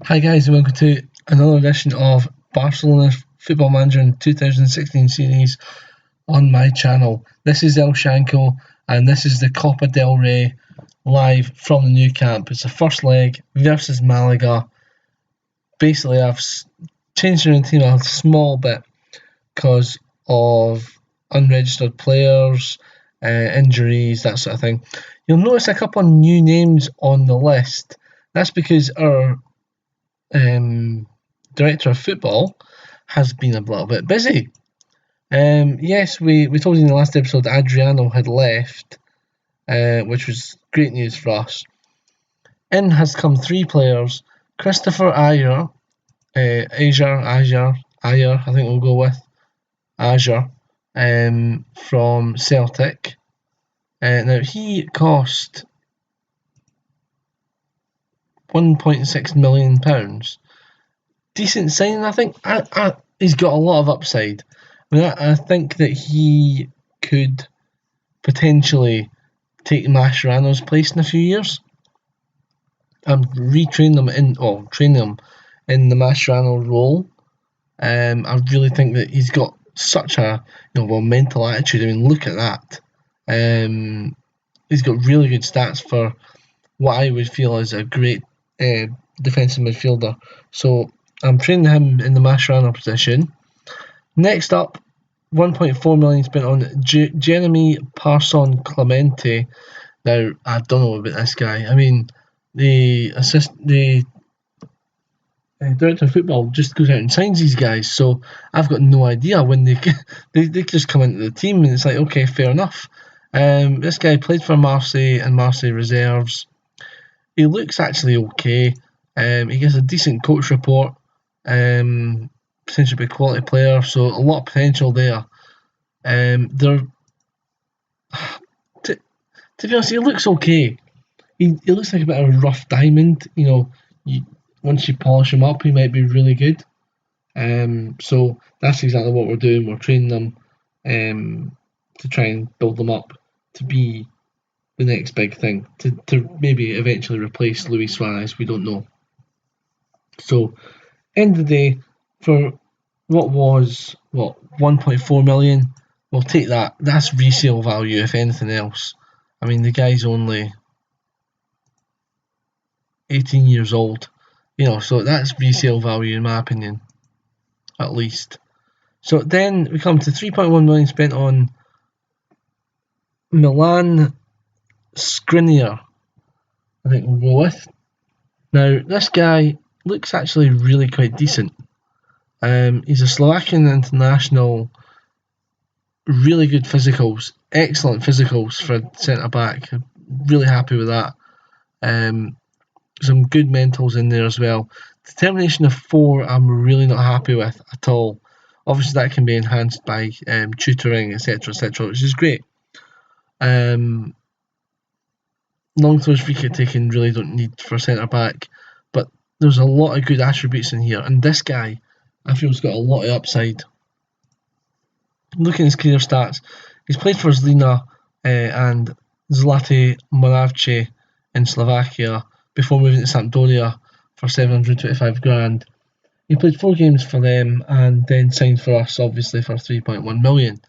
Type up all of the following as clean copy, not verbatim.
Hi guys, and welcome to another edition of Barcelona Football Manager in 2016 series on my channel. This is El Shanko, and this is the Copa del Rey live from the new camp. It's the first leg versus Malaga. Basically, I've changed the team a small bit because of unregistered players, injuries, that sort of thing. You'll notice a couple of new names on the list. That's because our director of football has been a little bit busy. Yes, we told you in the last episode that Adriano had left, which was great news for us. In has come three players: Christopher Ayer, Ayer, I think we'll go with Ayer, from Celtic. Now he cost £1.6 million. Decent signing, I think. He's got a lot of upside. I think that he could potentially take Mascherano's place in a few years and training them in the Mascherano role. I really think that he's got such a mental attitude. I mean, look at that. He's got really good stats for what I would feel is a great defensive midfielder. So I'm training him in the Mascherano position. Next up, 1.4 million spent on Jeremy Parson Clemente. Now, I don't know about this guy. I mean, the director of football just goes out and signs these guys, so I've got no idea when they just come into the team, and it's like, okay, fair enough. This guy played for Marseille and Marseille reserves. He looks actually okay. He gets a decent coach report. Potentially be a quality player, so a lot of potential there. To be honest, he looks okay. He looks like a bit of a rough diamond. Once you polish him up, he might be really good. So that's exactly what we're doing. We're training them to try and build them up to be the next big thing, to maybe eventually replace Luis Suarez. We don't know. So, end of the day, for what was 1.4 million, we'll take that. That's resale value, if anything else. I mean, the guy's only 18 years old, so that's resale value in my opinion, at least. So then we come to 3.1 million spent on Milan Skriniar, I think we'll go with. Now, this guy looks actually really quite decent. He's a Slovakian international, really good physicals, excellent physicals for centre back. Really happy with that. Some good mentals in there as well. Determination of 4, I'm really not happy with at all. Obviously, that can be enhanced by tutoring, etc., which is great. Long throws, free kick taking, really don't need for centre back, but there's a lot of good attributes in here, and this guy, I feel, has got a lot of upside. Looking at his career stats, he's played for Zlina and Zlate Moravce in Slovakia before moving to Sampdoria for 725 grand. He played 4 games for them and then signed for us, obviously, for 3.1 million.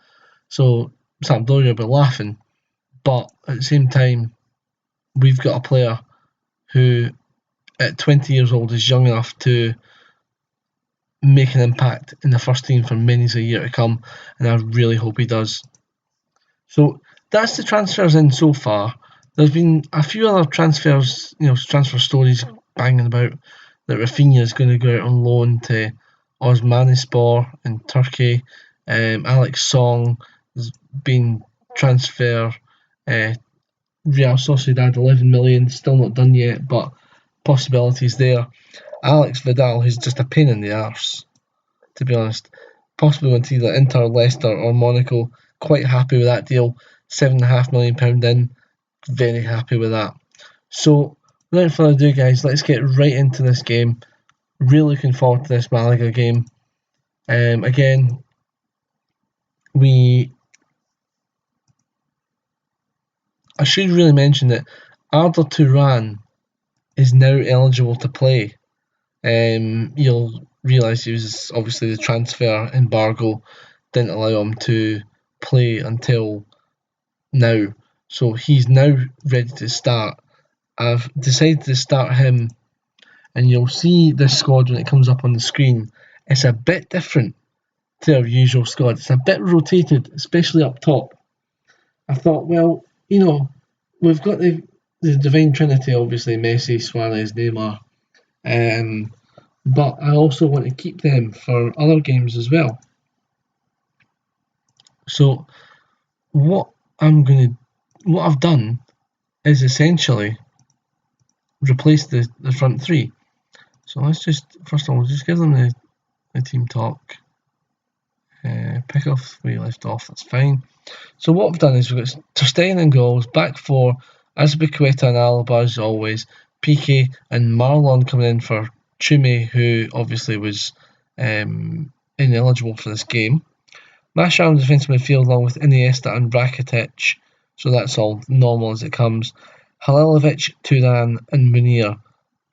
So Sampdoria will be laughing, but at the same time, we've got a player who, at 20 years old, is young enough to make an impact in the first team for many a year to come, and I really hope he does. So that's the transfers in so far. There's been a few other transfers, transfer stories banging about that Rafinha is going to go out on loan to Osmanispor in Turkey. Alex Song has been transferred. Real Sociedad 11 million, still not done yet, but possibilities there. Alex Vidal, who's just a pain in the arse, to be honest. Possibly went to either Inter, Leicester, or Monaco. Quite happy with that deal. £7.5 million in. Very happy with that. So, without further ado, guys, let's get right into this game. Really looking forward to this Malaga game. Again, I should really mention that Arda Turan is now eligible to play. you'll realise he was obviously the transfer embargo didn't allow him to play until now. So he's now ready to start. I've decided to start him, and you'll see this squad when it comes up on the screen. It's a bit different to our usual squad. It's a bit rotated, especially up top. I thought, well, we've got the Divine Trinity, obviously Messi, Suarez, Neymar, but I also want to keep them for other games as well. So what I've done is essentially replace the front three. So let's just first of all just give them the team talk. Pick off where you left off. That's fine. So what we've done is we've got Ter Stegen in goals, back four, Azpilicueta and Alaba as always, Piqué and Marlon coming in for Chume, who obviously was ineligible for this game. Mascherano defensive midfield along with Iniesta and Rakitic, so that's all normal as it comes. Halilovic, Turan and Munir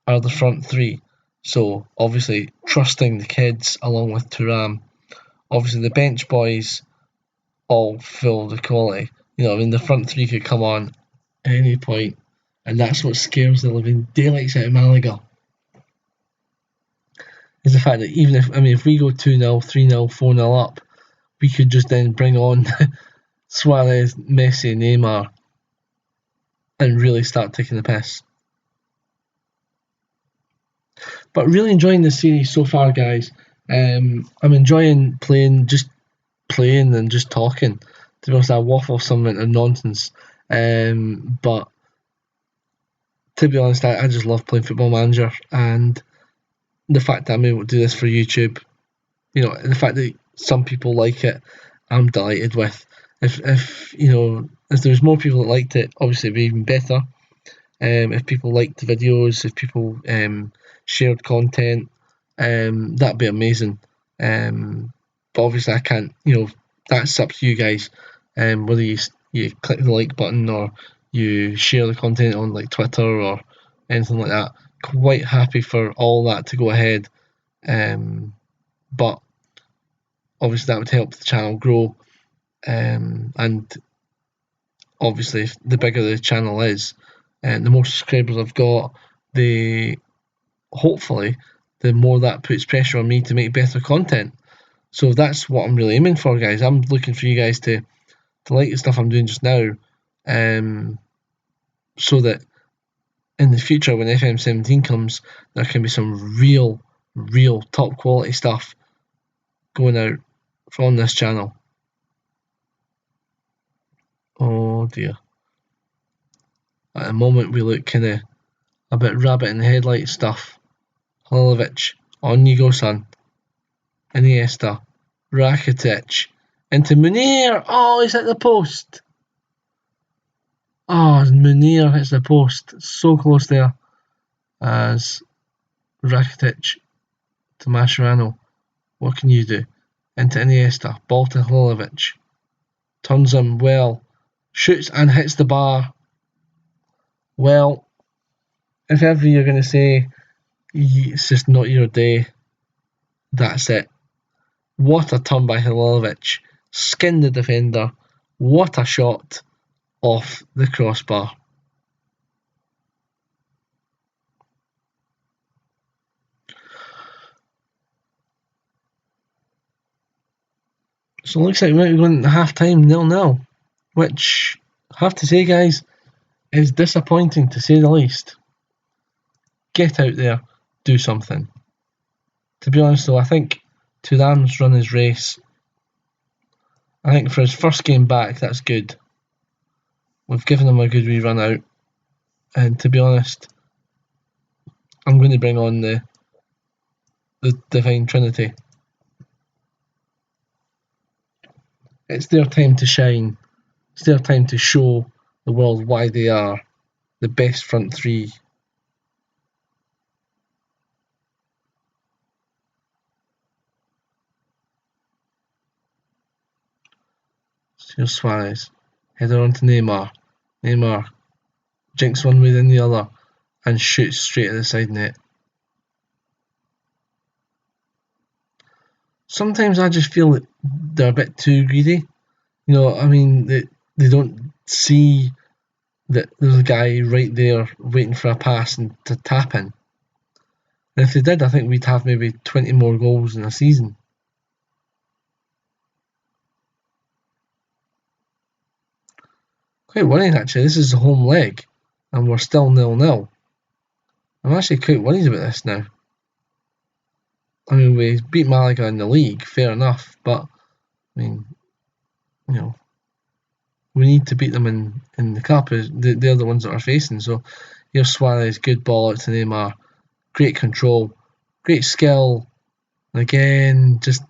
are the front three, so obviously trusting the kids along with Turan. Obviously the bench boys all full of the quality. The front three could come on at any point, and that's what scares the living daylights out of Malaga. Is the fact that even if we go 2-0, 3-0, 4-0 up, we could just then bring on Suarez, Messi, Neymar, and really start taking the piss. But really enjoying this series so far, guys. I'm enjoying playing and just talking. To be honest, I waffle some of nonsense. But to be honest, I just love playing Football Manager, and the fact that I'm able to do this for YouTube, the fact that some people like it, I'm delighted with. If there's more people that liked it, obviously it'd be even better. If people liked the videos, if people shared content, that'd be amazing. But obviously I can't, that's up to you guys. Whether you click the like button or you share the content on like Twitter or anything like that. Quite happy for all that to go ahead. But obviously that would help the channel grow. And obviously the bigger the channel is, and the more subscribers I've got, hopefully the more that puts pressure on me to make better content. So that's what I'm really aiming for, guys. I'm looking for you guys to like the stuff I'm doing just now, so that in the future when FM17 comes, there can be some real top quality stuff going out from this channel. Oh dear. At the moment we look kind of a bit rabbit in the headlight stuff. Halilovic, on you go, son. Iniesta, Rakitic, into Munir. Oh, he's at the post. Oh, Munir hits the post. So close there. As Rakitic to Mascherano. What can you do? Into Iniesta. Ball to Halilovic. Turns him well. Shoots and hits the bar. Well, if ever you're going to say it's just not your day, that's it. What a turn by Halilovic. Skinned the defender. What a shot off the crossbar. So it looks like we might be going to half time 0-0, which I have to say, guys, is disappointing to say the least. Get out there, do something. To be honest though, I think Thuram's run his race. I think for his first game back, that's good. We've given him a good wee run out, and to be honest, I'm going to bring on the Divine Trinity. It's their time to shine. It's their time to show the world why they are the best front three. Here's Suarez. Header on to Neymar. Neymar jinks one way then the other and shoots straight at the side net. sometimes I just feel that they're a bit too greedy. I mean, they don't see that there's a guy right there waiting for a pass and to tap in. And if they did, I think we'd have maybe 20 more goals in a season. Quite worrying, actually. This is the home leg, and we're still 0-0. I'm actually quite worried about this now. I mean, we beat Malaga in the league, fair enough, but, I mean, we need to beat them in the cup. They're the ones that are facing. So here's Suarez, good ball out to Neymar, great control, great skill, and again, just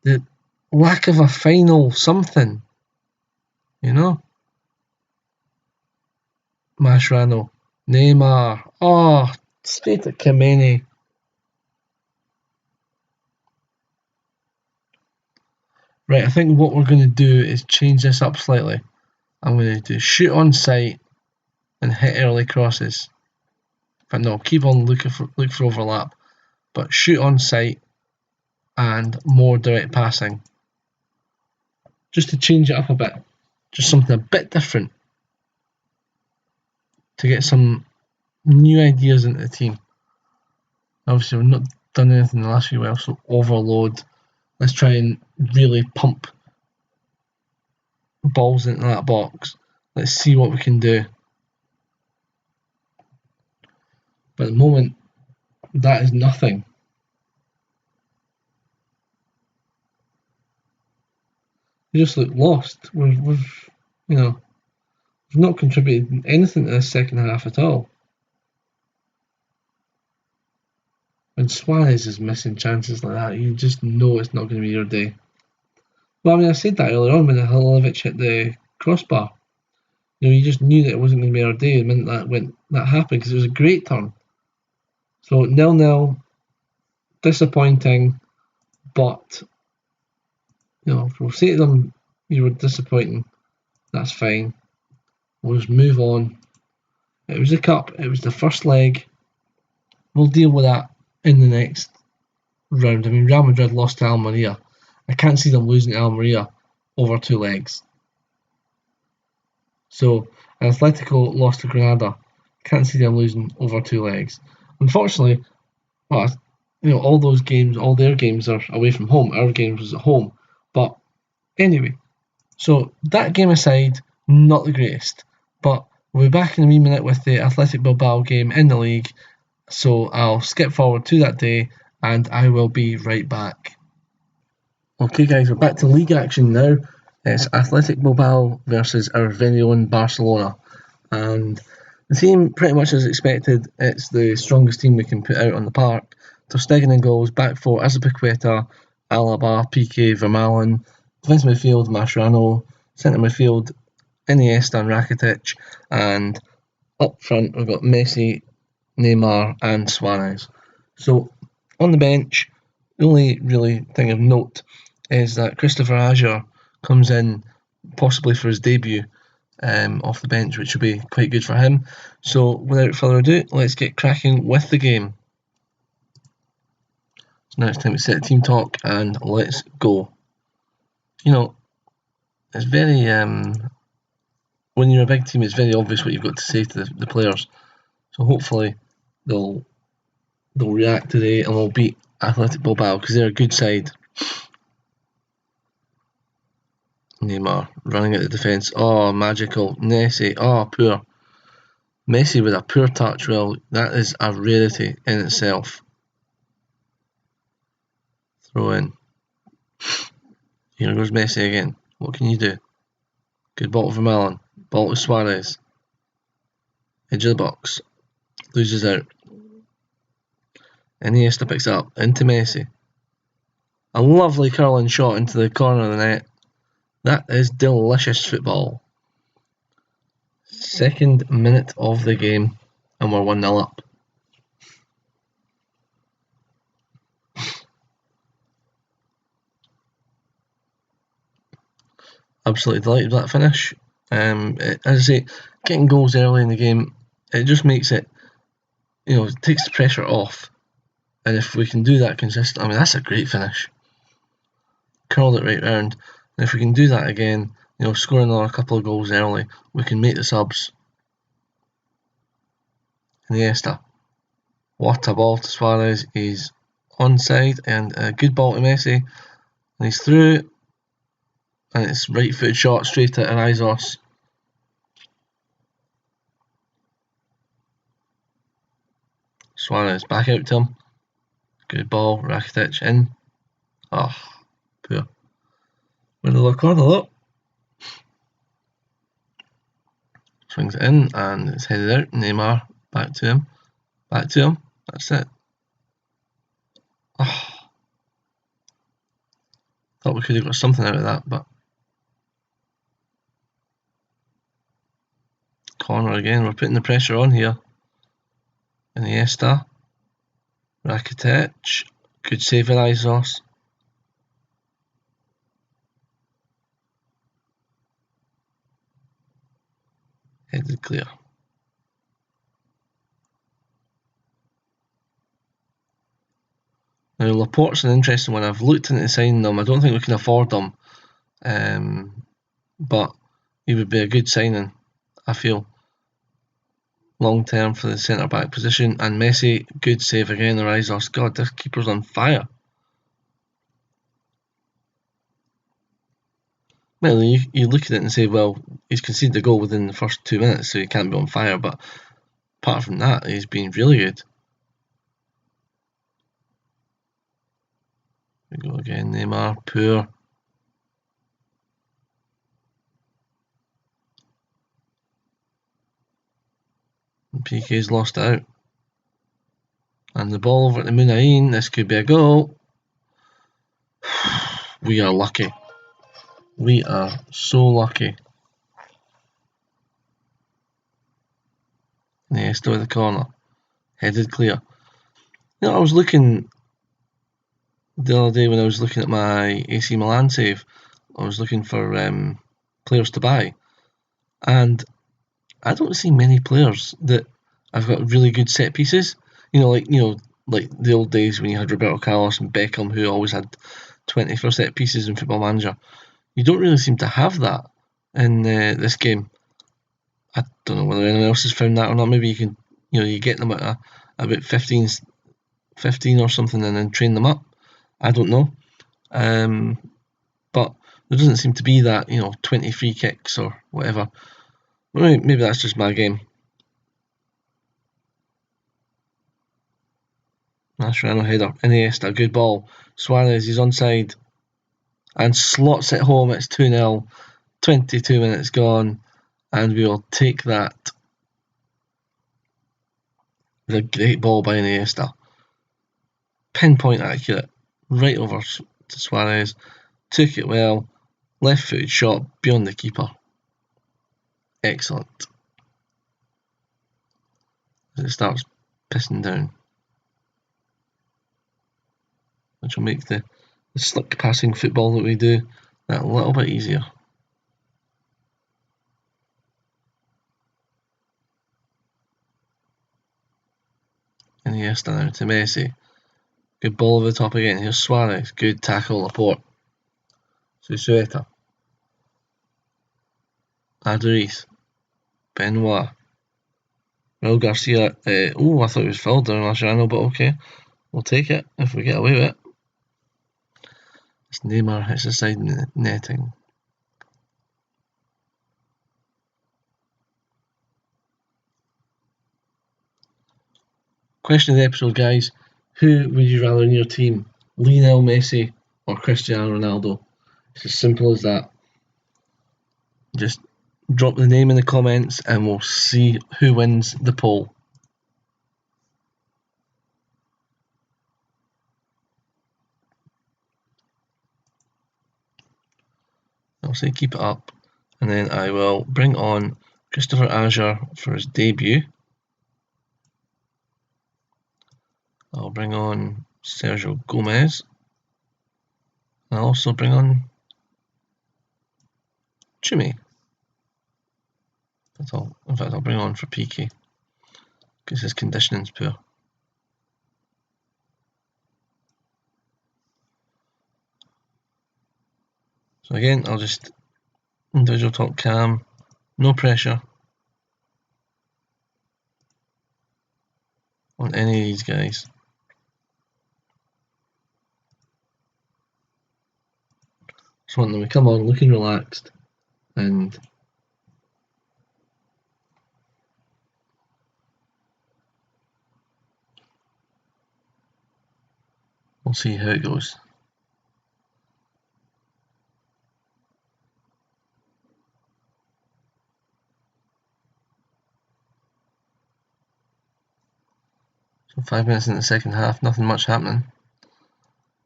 the lack of a final something, Mascherano, Neymar, straight at Kameni. Right, I think what we're going to do is change this up slightly. I'm going to do shoot on sight and hit early crosses. But no, keep on look for overlap. But shoot on sight and more direct passing. Just to change it up a bit. Just something a bit different. To get some new ideas into the team. Obviously, we've not done anything in the last few while, so overload. Let's try and really pump balls into that box. Let's see what we can do. But at the moment, that is nothing. We just look lost. We've not contributed anything to this second half at all. When Suarez is missing chances like that, you just know it's not going to be your day. Well, I mean, I said that earlier on when Halilovic hit the crossbar. You just knew that it wasn't going to be our day the minute that happened, because it was a great turn. So 0-0, disappointing, but if we'll say to them you were disappointing, that's fine. We'll just move on. It was a cup, it was the first leg. We'll deal with that in the next round. I mean, Real Madrid lost to Almeria. I can't see them losing to Almeria over 2 legs. So, Atletico lost to Granada. Can't see them losing over 2 legs. Unfortunately, all those games, all their games are away from home. Our games was at home. But anyway, so that game aside, not the greatest. But we'll be back in a wee minute with the Athletic Bilbao game in the league. So I'll skip forward to that day and I will be right back. Okay guys, we're back to league action now. It's Athletic Bilbao versus our very own Barcelona. And the team, pretty much as expected, it's the strongest team we can put out on the park. Ter Stegen in goals, back four, Azpilicueta, Alaba, Piqué, Vermaelen, defensive midfield, Mascherano, centre midfield, Iniesta and Rakitic, and up front we've got Messi, Neymar and Suarez. So on the bench, the only really thing of note is that Christopher Azure comes in possibly for his debut off the bench, which will be quite good for him. So without further ado, let's get cracking with the game. So now it's time to set team talk and let's go. It's very when you're a big team, it's very obvious what you've got to say to the players. So hopefully they'll react today and we'll beat Athletic Bilbao because they're a good side. Neymar running at the defence. Oh, magical. Messi. Oh, poor. Messi with a poor touch. Well, that is a rarity in itself. Throw in. Here goes Messi again. What can you do? Good ball to Vermaelen. Ball to Suarez. Edge of the box. Loses out. Iniesta picks it up. Into Messi. A lovely curling shot into the corner of the net. That is delicious football. Second minute of the game and we're 1-0 up. Absolutely delighted with that finish. As I say, getting goals early in the game, it just makes it, it takes the pressure off. And if we can do that consistently, I mean, that's a great finish. Curled it right round. And if we can do that again, score another couple of goals early, we can make the subs. Iniesta. What a ball to Suarez. He's onside, and a good ball to Messi. And he's through. And it's right footed shot straight at Arizos. Suarez back out to him. Good ball. Rakitic in. Oh, poor. Win the corner though. Swings it in and it's headed out. Neymar back to him. Back to him. That's it. Oh. Thought we could have got something out of that, but corner again. We're putting the pressure on here. Iniesta. Rakitic. Good save with Arizos. Headed clear. Now Laporte's an interesting one. I've looked into signing them. I don't think we can afford them, but he would be a good signing, I feel, long term for the centre back position. And Messi, good save again. The Rizos. God, this keeper's on fire. Well, you look at it and say, well, he's conceded a goal within the first 2 minutes, so he can't be on fire. But apart from that, he's been really good. We go again, Neymar, poor. And PK's lost out. And the ball over to Munain. This could be a goal. We are lucky. We are so lucky. Iniesta with the corner. Headed clear. I was looking the other day when I was looking at my AC Milan save. I was looking for players to buy. And I don't see many players that have got really good set pieces. Like the old days when you had Roberto Carlos and Beckham, who always had 20 for set pieces in Football Manager. You don't really seem to have that in this game. I don't know whether anyone else has found that or not. Maybe you can, you get them at about 15 or something and then train them up. I don't know. But there doesn't seem to be that, 20 free kicks or whatever. Maybe that's just my game. Mascherano header. Iniesta, good ball. Suarez is onside and slots it home. It's 2-0. 22 minutes gone, and we will take that. With a great ball by Iniesta. Pinpoint accurate. Right over to Suarez. Took it well. Left footed shot beyond the keeper. Excellent. As it starts pissing down. Which will make the slick passing football that we do that a little bit easier. Iniesta now to Messi. Good ball over the top again. Here's Suarez. Good tackle, Laporte. Susueta. Aduriz. Benoit. Raul Garcia. I thought it was fouled there on Mascherano, but okay. We'll take it if we get away with it. It's Neymar hits the side netting. Question of the episode, guys. Who would you rather in your team? Lionel Messi or Cristiano Ronaldo? It's as simple as that. Just drop the name in the comments and we'll see who wins the poll. I'll say keep it up, and then I will bring on Christopher Azure for his debut. I'll bring on Sergio Gomez. I'll also bring on Jimmy. In fact, I'll bring on for PK because his conditioning's poor. So again, I'll just individual talk cam, no pressure on any of these guys. Just want them to come on looking relaxed, and we'll see how it goes. So 5 minutes in the second half, nothing much happening.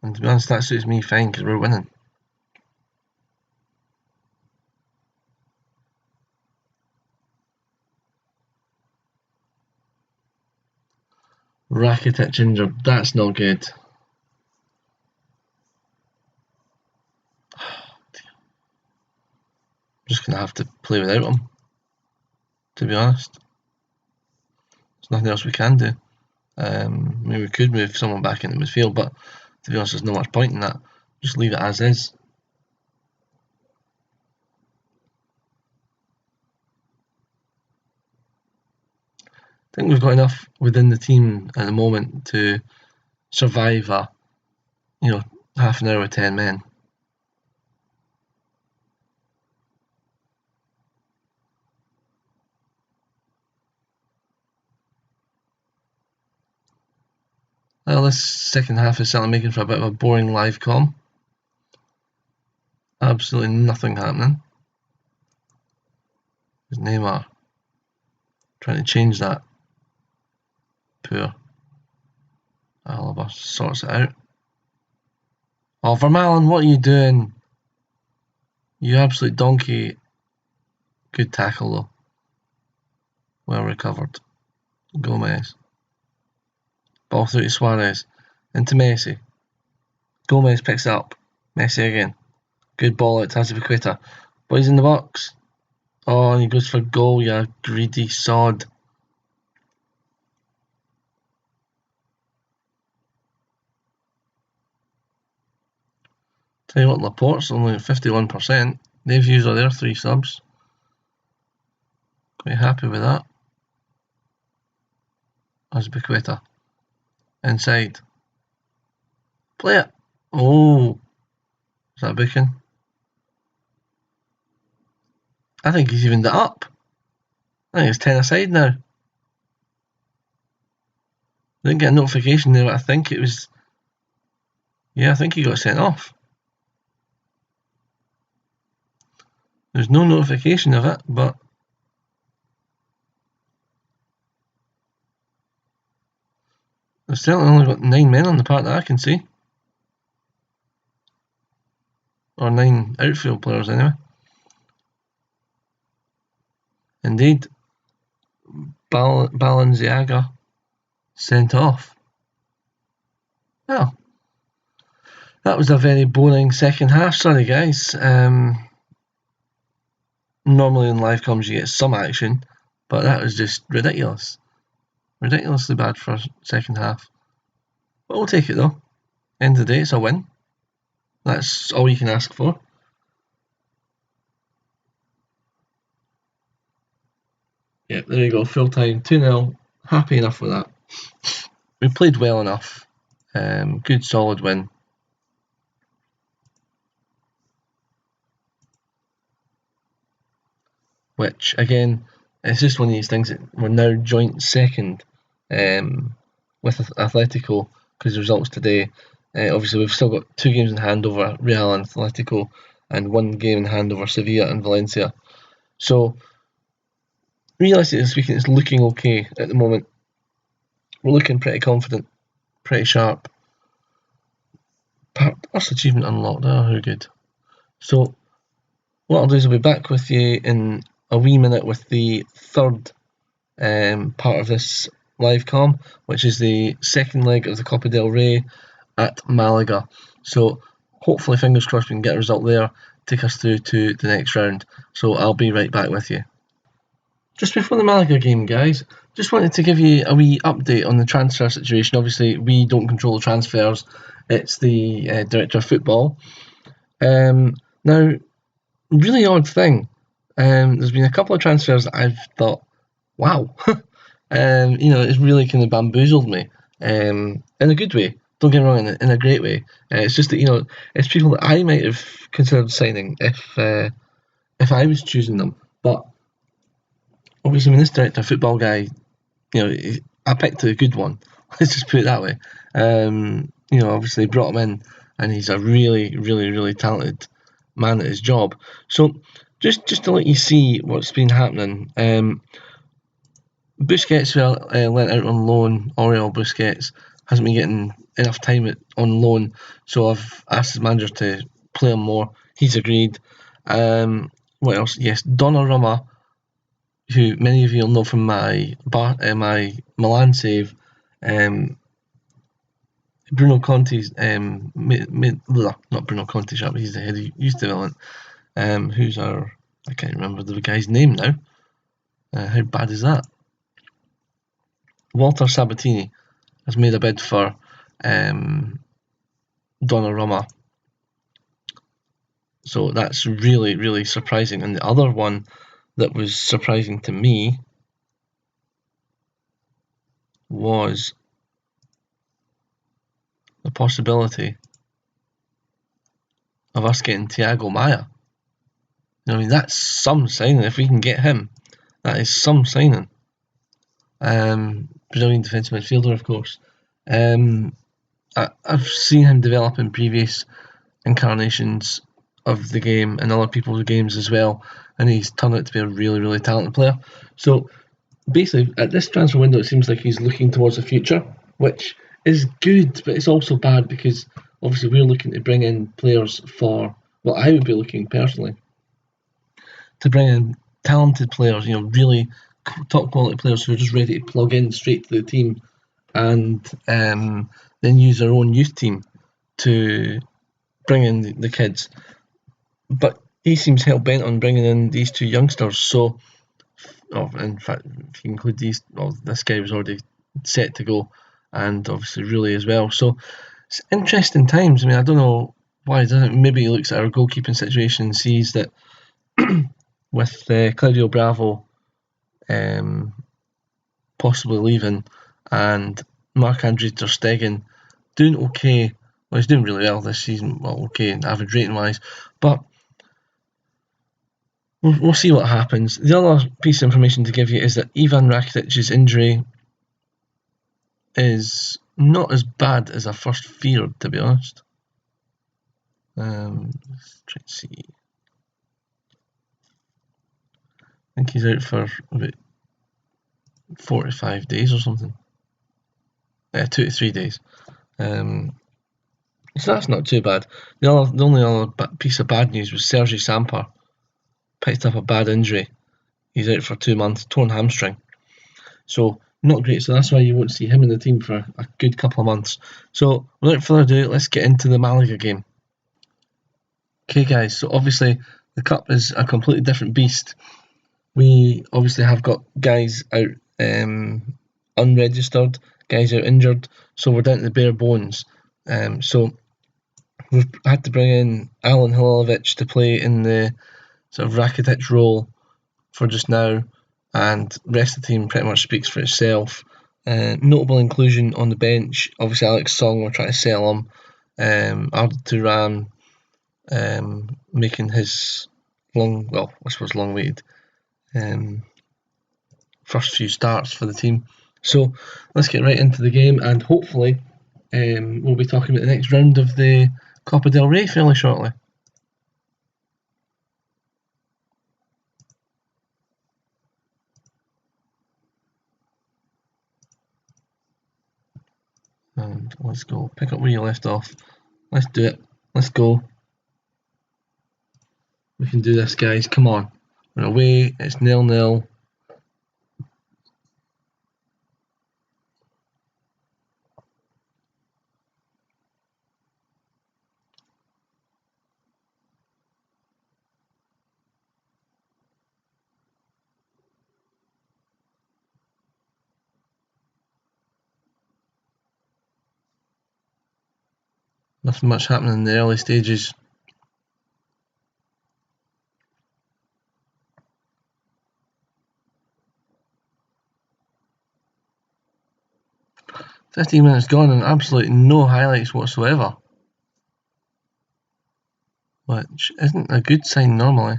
And to be honest, that suits me fine because we're winning. Rakitic injured, that's not good. I'm just going to have to play without him, to be honest. There's nothing else we can do. Maybe we could move someone back into midfield, but to be honest, there's not much point in that. Just leave it as is. I think we've got enough within the team at the moment to survive a, half an hour with 10 men. Well, this second half is certainly making for a bit of a boring live comm. Absolutely nothing happening. There's Neymar trying to change that. Poor. Alaba sorts it out. Oh, Vermaelen, what are you doing? You absolute donkey. Good tackle though. Well recovered. Gomez. Ball through to Suarez. Into Messi. Gomez picks it up. Messi again. Good ball out to Azpilicueta. Boys in the box. Oh, and he goes for goal, you greedy sod. Tell you what, Laporte's only at 51%. They've used all their 3 subs. Quite happy with that. Azpilicueta. Inside. Play it. Oh. Is that a booking? I think he's evened it up. I think it's 10 aside now. I didn't get a notification there, but I think it was... Yeah, I think he got sent off. There's no notification of it, but... They've certainly only got 9 men on the part that I can see. Or 9 outfield players anyway. Indeed. Balenciaga sent off. Well, that was a very boring second half. Sorry guys. Normally in live comms you get some action, but that was just ridiculous. Ridiculously bad for second half. But we'll take it though. End of the day, it's a win. That's all you can ask for. Yeah, there you go, full time, 2-0. Happy enough with that. We played well enough. Good solid win. Which, again, it's just one of these things that we're now joint second with Atletico because the results today. Obviously, we've still got 2 games in hand over Real and Atletico and 1 game in hand over Sevilla and Valencia. So, realistically speaking, it's looking okay at the moment. We're looking pretty confident, pretty sharp. First achievement unlocked. Oh, how good. So, what I'll do is I'll be back with you in a wee minute with the third part of this live comm, which is the second leg of the Copa del Rey at Malaga. So hopefully, fingers crossed, we can get a result there, take us through to the next round. So I'll be right back with you. Just before the Malaga game, guys, just wanted to give you a wee update on the transfer situation. Obviously, we don't control the transfers, it's the Director of Football. Now, Now, really odd thing. There's been a couple of transfers that I've thought, wow, it's really kind of bamboozled me, in a good way. Don't get me wrong, in a great way. It's just that it's people that I might have considered signing if I was choosing them. But obviously, when this director of football guy, I picked a good one. Let's just put it that way. Obviously brought him in, and he's a really, really, really talented man at his job. So just to let you see what's been happening, Busquets went out on loan. Oriol Busquets hasn't been getting enough time on loan, so I've asked his manager to play him more. He's agreed. What else? Yes, Donnarumma, who many of you will know from my Milan save. Bruno Conte's not Bruno Conte, he's the head of youth development. Who's I can't remember the guy's name now. How bad is that? Walter Sabatini has made a bid for Donnarumma. So that's really, really surprising. And the other one that was surprising to me was the possibility of us getting Thiago Maia. That's some signing. If we can get him, that is some signing. Brazilian defensive midfielder, of course. I've seen him develop in previous incarnations of the game and other people's games as well, and he's turned out to be a really, really talented player. So basically, at this transfer window, it seems like he's looking towards the future, which is good, but it's also bad because obviously we're looking to bring in players for, well, I would be looking personally to bring in talented players, really top quality players who are just ready to plug in straight to the team, and then use their own youth team to bring in the kids. But he seems hell bent on bringing in these two youngsters. So, in fact, if you include this guy was already set to go, and obviously Rulli as well. So it's interesting times. I don't know why he doesn't. Maybe he looks at our goalkeeping situation and sees that with Claudio Bravo possibly leaving and Marc-Andre ter Stegen doing okay. Well, he's doing really well this season. Well, okay, average rating wise, but we'll see what happens. The other piece of information to give you is that Ivan Rakitic's injury is not as bad as I first feared, to be honest. Let's try to see. I think he's out for about 4 to 5 days or something. 2 to 3 days. So that's not too bad. The only other piece of bad news was Sergi Samper picked up a bad injury. He's out for 2 months, torn hamstring. So not great. So that's why you won't see him in the team for a good couple of months. So without further ado, let's get into the Malaga game. Okay, guys. So obviously the cup is a completely different beast. We obviously have got guys out unregistered, guys out injured. So we're down to the bare bones. So we've had to bring in Alan Halilovic to play in the sort of Rakitic role for just now, and the rest of the team pretty much speaks for itself. Notable inclusion on the bench, obviously Alex Song, we're trying to sell him. Arda Turan making his long-awaited first few starts for the team. So let's get right into the game, and hopefully we'll be talking about the next round of the Copa del Rey fairly shortly. And let's go. Pick up where you left off. Let's do it. Let's go. We can do this, guys. Come on. We're away. It's 0-0. Nothing much happening in the early stages. 15 minutes gone and absolutely no highlights whatsoever. Which isn't a good sign normally.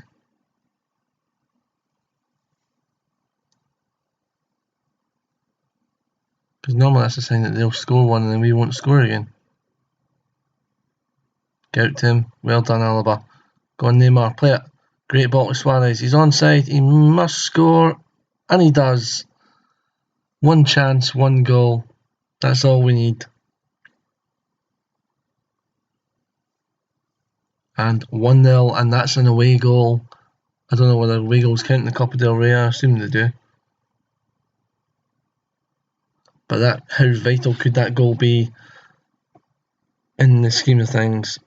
Because normally that's a sign that they'll score one and then we won't score again. Get out to him. Well done, Alaba. Go on, Neymar. Play it. Great ball to Suarez. He's onside. He must score. And he does. One chance, one goal. That's all we need. And 1-0, and that's an away goal. I don't know whether away goals count in the Copa del Rey. I assume they do. But how vital could that goal be in the scheme of things?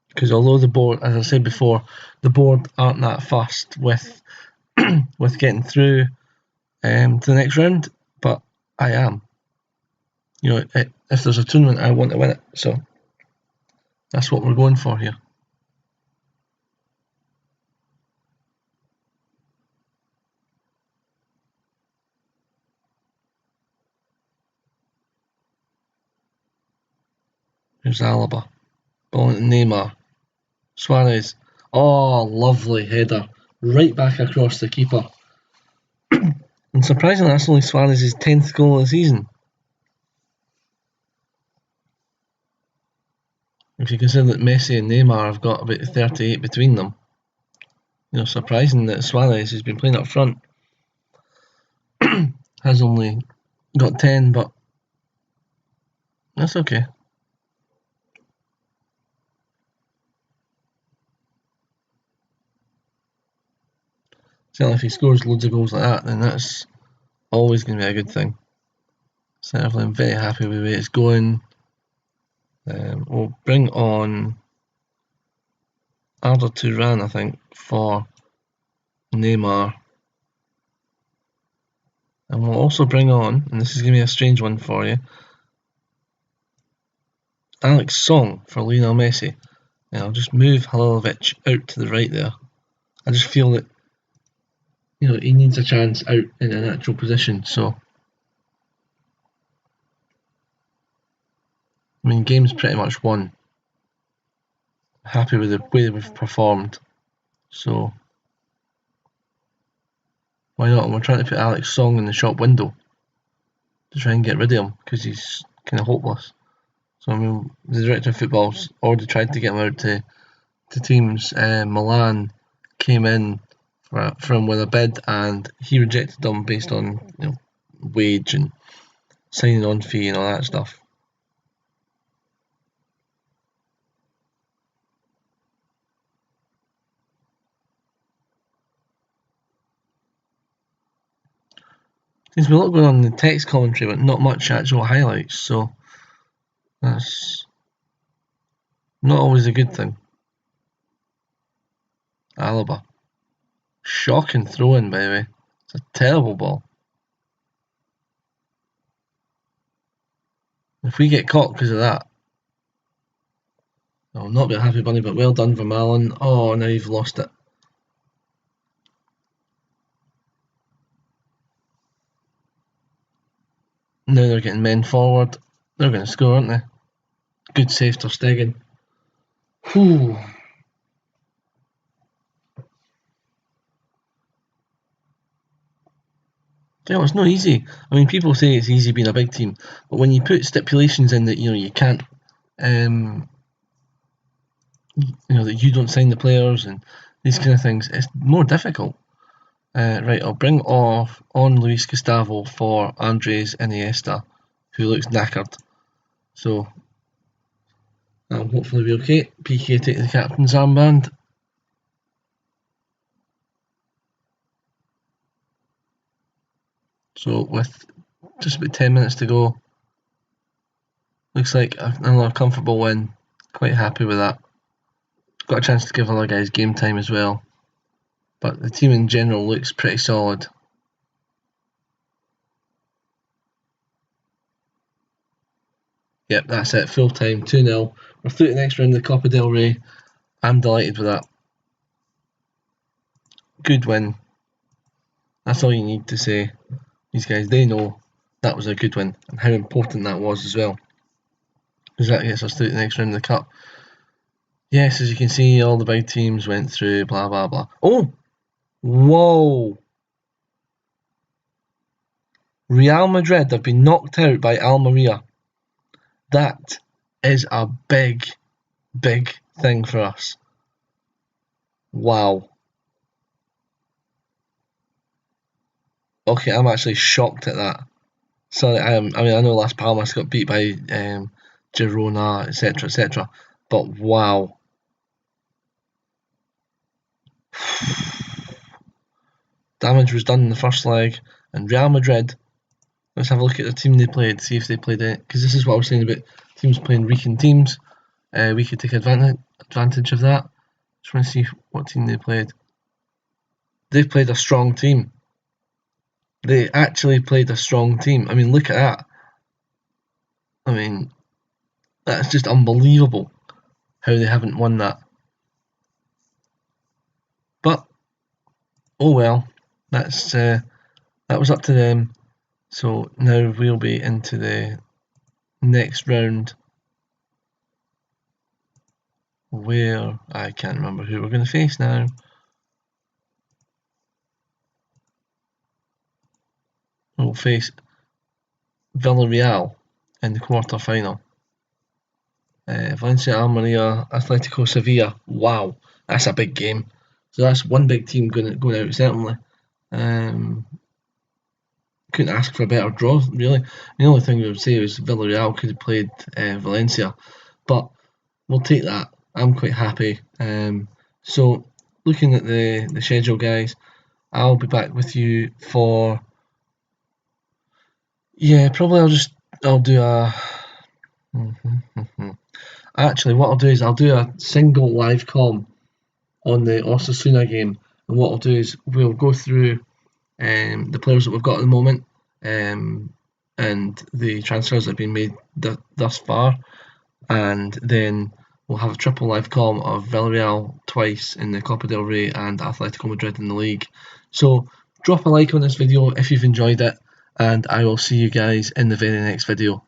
Because although the board, as I said before, the board aren't that fussed with with getting through to the next round, but I am. If there's a tournament, I want to win it. So that's what we're going for here. Here's Alaba. Ball into Neymar. Suarez. Oh, lovely header. Right back across the keeper. And surprisingly, that's only Suarez's 10th goal of the season. If you consider that Messi and Neymar have got about 38 between them. Surprising that Suarez, who's been playing up front, has only got 10, but that's okay. Certainly if he scores loads of goals like that, then that's always going to be a good thing. Certainly I'm very happy with the way it's going. We'll bring on Arda Turan, I think, for Neymar. And we'll also bring on, and this is going to be a strange one for you, Alex Song for Lionel Messi. And I'll just move Halilovic out to the right there. I just feel that he needs a chance out in a natural position. So, game's pretty much won. Happy with the way that we've performed. So, why not? And we're trying to put Alex Song in the shop window to try and get rid of him because he's kind of hopeless. So, the director of football's already tried to get him out to teams. Milan came in for him with a bid and he rejected them based on wage and signing on fee and all that stuff. There's been a lot going on in the text commentary, but not much actual highlights, so that's not always a good thing. Alaba. Shocking throw in, by the way. It's a terrible ball. If we get caught because of that, I'll not be a happy bunny, but well done from Alan. Oh, now you've lost it. Now they're getting men forward. They're going to score, aren't they? Good save ter Stegen. Whew. It's not easy. People say it's easy being a big team, but when you put stipulations in that you can't, that you don't sign the players and these kind of things, it's more difficult. Right, I'll bring on Luis Gustavo for Andres Iniesta, who looks knackered. So that'll hopefully be okay. PK take the captain's armband. So with just about 10 minutes to go, looks like another comfortable win. Quite happy with that. Got a chance to give other guys game time as well. But the team in general looks pretty solid. Yep, that's it. Full time, 2-0. We're through to the next round of the Copa del Rey. I'm delighted with that. Good win. That's all you need to say. These guys, they know that was a good win, and how important that was as well, because that gets us through to the next round of the Cup. Yes, as you can see, all the big teams went through, blah blah blah. Oh! Whoa! Real Madrid have been knocked out by Almeria. That is a big, big thing for us. Wow. Okay, I'm actually shocked at that. Sorry, I know Las Palmas got beat by Girona, etc., etc. But wow. Damage was done in the first leg, and Real Madrid. Let's have a look at the team they played, see if they played it. Because this is what I was saying about teams playing weakened teams. We could take advantage of that. Just want to see what team they played. They've played a strong team. They actually played a strong team. I mean, look at that. I mean, that's just unbelievable how they haven't won that. But oh well, that's that was up to them. So now we'll be into the next round, where I can't remember who we're going to face now. We'll face Villarreal in the quarter final. Valencia, Almeria, Atletico Sevilla. Wow, that's a big game. So that's one big team going out certainly. Couldn't ask for a better draw really. The only thing we would say was Villarreal could have played Valencia, but we'll take that. I'm quite happy. So looking at the schedule, guys, I'll be back with you for probably I'll do a actually what I'll do is I'll do a single live comm on the Osasuna game, and what I'll do is we'll go through the players that we've got at the moment, and the transfers that have been made thus far, and then we'll have a triple live comm of Villarreal twice in the Copa del Rey and Atletico Madrid in the league. So drop a like on this video if you've enjoyed it, and I will see you guys in the very next video.